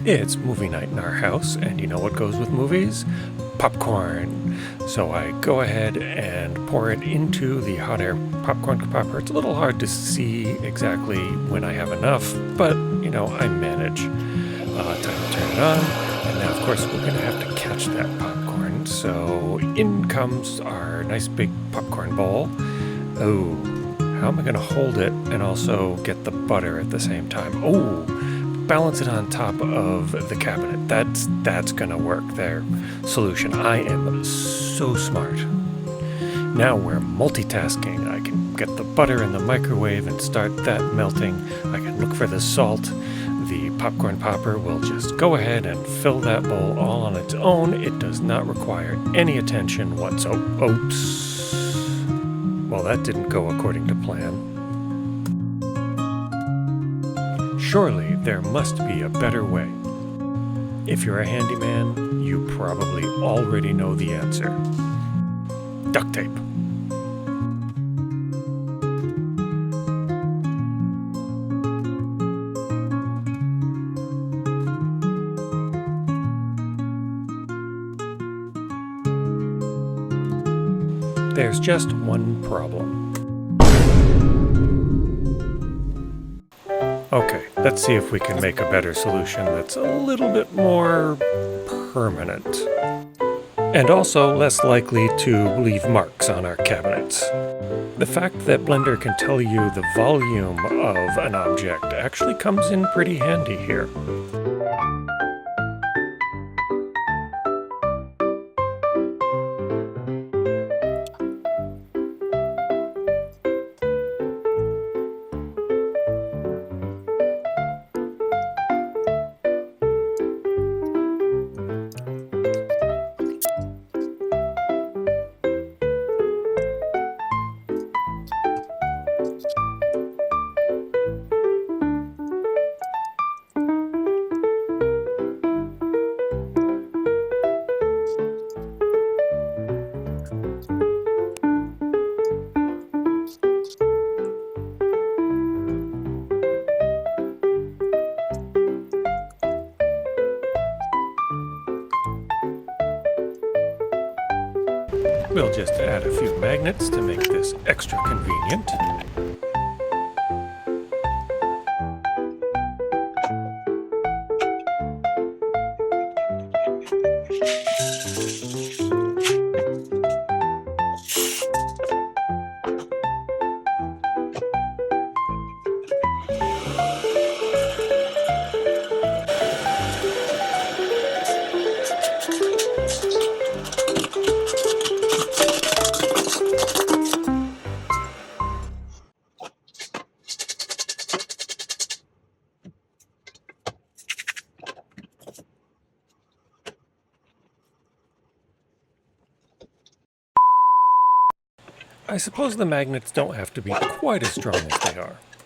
It's movie night in our house, and you know what goes with movies? Popcorn. So I go ahead and pour it into the hot air popcorn popper. It's a little hard to see exactly when I have enough, but you know, I manage. Time to turn it on, and now of course we're going to have to catch that popcorn. So in comes our nice big popcorn bowl. Oh, how am I going to hold it and also get the butter at the same time? Oh, balance it on top of the cabinet. That's gonna work there. Solution. I am so smart. Now we're multitasking. I can get the butter in the microwave and start that melting. I can look for the salt. The popcorn popper will just go ahead and fill that bowl all on its own. It does not require any attention whatsoever. Oops. Well, that didn't go according to plan. Surely there must be a better way. If you're a handyman, you probably already know the answer. Duct tape. There's just one problem. Okay, let's see if we can make a better solution that's a little bit more permanent. And also less likely to leave marks on our cabinets. The fact that Blender can tell you the volume of an object actually comes in pretty handy here. We'll just add a few magnets to make this extra convenient. I suppose the magnets don't have to be quite as strong as they are.